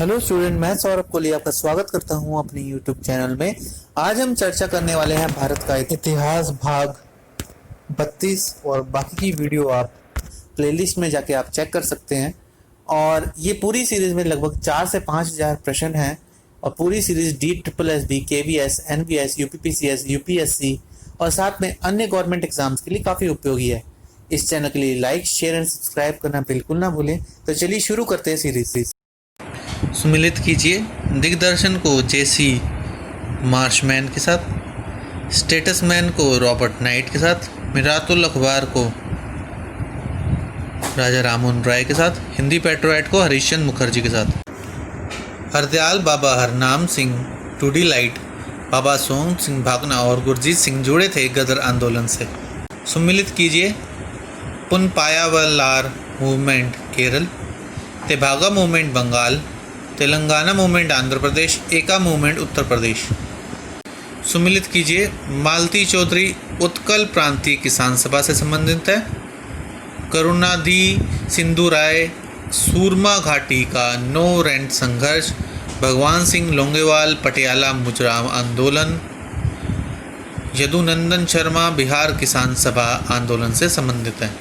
Hello student, मैं सौरभ कोहली आपका स्वागत करता हूं अपने यूट्यूब चैनल में। आज हम चर्चा करने वाले हैं भारत का इतिहास भाग 32 और बाकी की वीडियो आप प्लेलिस्ट में जाके आप चेक कर सकते हैं। और ये पूरी सीरीज में लगभग 4 से 5 हज़ार प्रश्न हैं और पूरी series DSSB, KVS, NVS, UPPCS, UPSC और साथ में अन्य गवर्नमेंट एग्जाम्स के लिए काफ़ी उपयोगी है। इस चैनल के लिए लाइक, शेयर एंड सब्सक्राइब करना बिल्कुल ना भूलें। तो चलिए शुरू करते हैं सीरीज। सम्मिलित कीजिए दिग्दर्शन को जेसी मार्शमैन के साथ, स्टेटसमैन को रॉबर्ट नाइट के साथ, मिरातुल अखबार को राजा राममोहन राय के साथ, हिंदी पेट्रोएट को हरीशचंद्र मुखर्जी के साथ। हरदयाल बाबा हरनाम सिंह टूडी लाइट, बाबा सोम सिंह भागना और गुरजीत सिंह जुड़े थे गदर आंदोलन से। सम्मिलित कीजिए पुनपायावलार movement Kerala, Tebhaga movement Bengal, Telangana movement Andhra Pradesh, Eka movement Uttar Pradesh. सम्मिलित कीजिए मालती चौधरी उत्कल प्रांतीय किसान सभा से संबंधित है, करुणाधी सिंधु राय सूरमा घाटी का नो रेंट संघर्ष, भगवान सिंह लोंगेवाल पटियाला मुजराम आंदोलन, यदुनंदन शर्मा बिहार किसान सभा आंदोलन से संबंधित है।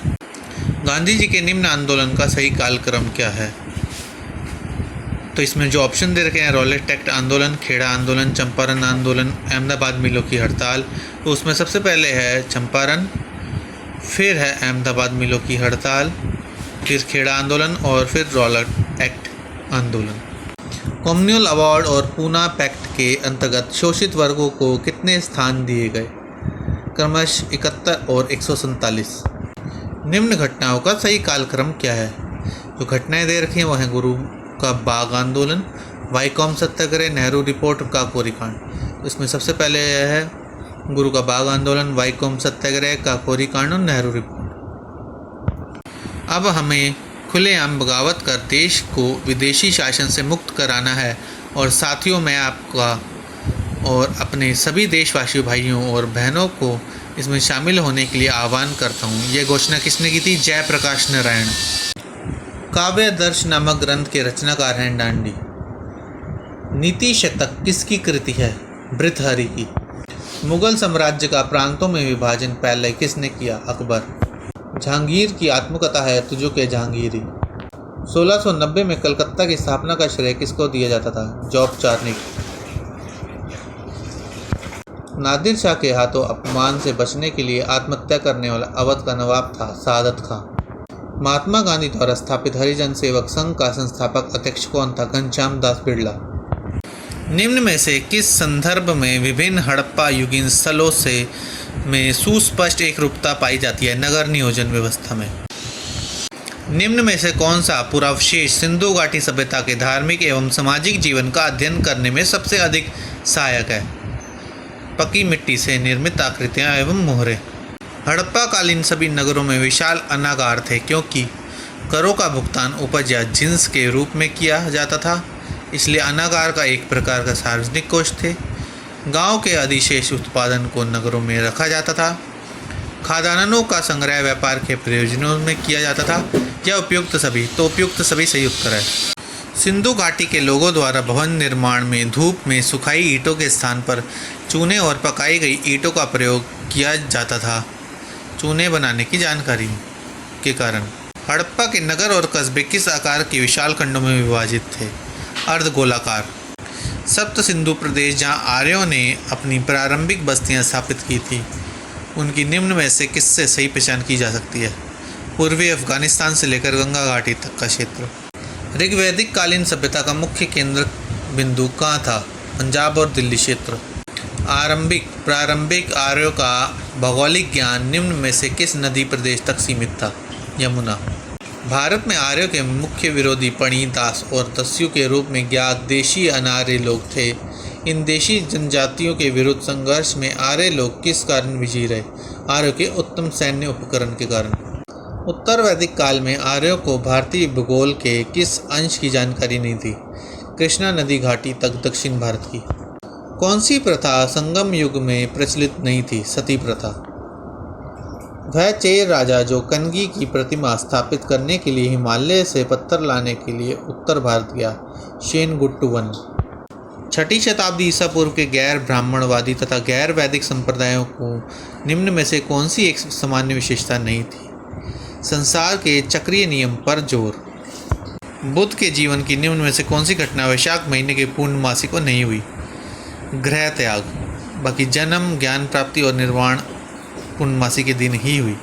गांधी जी के निम्न आंदोलन का सही कालक्रम क्या है? तो इसमें जो ऑप्शन दे रखे हैं, रॉलेट एक्ट आंदोलन, खेड़ा आंदोलन, चंपारण आंदोलन, अहमदाबाद मिलों की हड़ताल। तो उसमें सबसे पहले है चंपारण, फिर है अहमदाबाद मिलों की हड़ताल, फिर खेड़ा आंदोलन और फिर रॉलेट एक्ट आंदोलन। कॉमनवेल्थ अवार्ड और पूना पैक्ट के अंतर्गत शोषित वर्गों को कितने स्थान दिए गए? क्रमशः 71 और 147। निम्न घटनाओं का सही कालक्रम क्या है? जो घटनाएं दे रखी हैं वो हैं गुरु का बाग आंदोलन, वाईकॉम सत्याग्रह, नेहरू रिपोर्ट, काकोरी कांड। इसमें सबसे पहले है गुरु का बाग आंदोलन, वाईकॉम सत्याग्रह, काकोरी कांड और नेहरू रिपोर्ट। अब हमें खुलेआम बगावत कर देश को विदेशी शासन से मुक्त कराना है। और साथियों, मैं आपका और अपने सभी देशवासियों भाइयों और बहनों को इसमें शामिल होने के लिए आह्वान करता हूँ। यह घोषणा किसने की थी? जयप्रकाश नारायण। काव्य दर्श नामक ग्रंथ के रचनाकार हैं डांडी। नीति शतक किसकी कृति है? भृतहरि की। मुगल साम्राज्य का प्रांतों में विभाजन पहले किसने किया? अकबर। जहांगीर की आत्मकथा है तुझो के जहांगीरी। 1690 में कलकत्ता की स्थापना का श्रेय किसको दिया जाता था? जॉब चार्निक। नादिर शाह के हाथों अपमान से बचने के लिए आत्महत्या करने वाला अवध का नवाब था सादत खां। महात्मा गांधी द्वारा स्थापित हरिजन सेवक संघ का संस्थापक अध्यक्ष कौन था? घनश्याम दास बिड़ला। निम्न में से किस संदर्भ में विभिन्न हड़प्पा युगीन स्थलों में सुस्पष्ट एकरूपता पाई जाती है? नगर नियोजन व्यवस्था में। निम्न में से कौन सा पुरावशेष सिंधु घाटी सभ्यता के धार्मिक एवं सामाजिक जीवन का अध्ययन करने में सबसे अधिक सहायक है? पक्की मिट्टी से निर्मित आकृतियां एवं मोहरे। हड़प्पा कालीन सभी नगरों में विशाल अनागार थे क्योंकि करों का भुगतान उपज या जिन्स के रूप में किया जाता था, इसलिए अनागार का एक प्रकार का सार्वजनिक कोष थे। गांव के अधिशेष उत्पादन को नगरों में रखा जाता था। खाद्यान्नों का संग्रह व्यापार के प्रयोजनों में किया जाता था या उपयुक्त सभी? तो उपयुक्त सभी सही उत्तर है। सिंधु घाटी के लोगों द्वारा भवन निर्माण में धूप में सुखाई ईंटों के स्थान पर चूने और पकाई गई ईंटों का प्रयोग किया जाता था। चूने बनाने की जानकारी के कारण हड़प्पा के नगर और कस्बे किस आकार के विशाल खंडों में विभाजित थे? अर्धगोलाकार। सप्त सिंधु प्रदेश जहां आर्यों ने अपनी प्रारंभिक बस्तियां स्थापित की थी, उनकी निम्न में से किससे सही पहचान की जा सकती है? पूर्वी अफगानिस्तान से लेकर गंगा घाटी तक का क्षेत्र। ऋग्वैदिक कालीन सभ्यता का मुख्य केंद्र बिंदु कहाँ था? पंजाब और दिल्ली क्षेत्र। प्रारंभिक आर्यों का भौगोलिक ज्ञान निम्न में से किस नदी प्रदेश तक सीमित था? यमुना। भारत में आर्यों के मुख्य विरोधी पणी, दास और दस्यु के रूप में ज्ञात देशी अनार्य लोग थे। इन देशी जनजातियों के विरुद्ध संघर्ष में आर्य लोग किस कारण विजयी रहे? आर्यों के उत्तम सैन्य उपकरण के कारण। उत्तर वैदिक काल में आर्यों को भारतीय भूगोल के किस अंश की जानकारी नहीं थी? कृष्णा नदी घाटी तक दक्षिण भारत की। कौन सी प्रथा संगम युग में प्रचलित नहीं थी? सती प्रथा। वह चेर राजा जो कनगी की प्रतिमा स्थापित करने के लिए हिमालय से पत्थर लाने के लिए उत्तर भारत गया। शेनगुट्टू वन। 6ठी शताब्दी ईसा पूर्व के गैर ब्राह्मणवादी तथा गैर वैदिक संप्रदायों को निम्न में से कौन सी एक सामान्य विशेषता नहीं थी? संसार के चक्रीय नियम पर जोर। बुद्ध के जीवन की निम्न में से कौन सी घटना वैशाख महीने के पूर्णमासी को नहीं हुई? गृह त्याग। बाकी जन्म, ज्ञान प्राप्ति और निर्वाण पूर्णमासी के दिन ही हुई।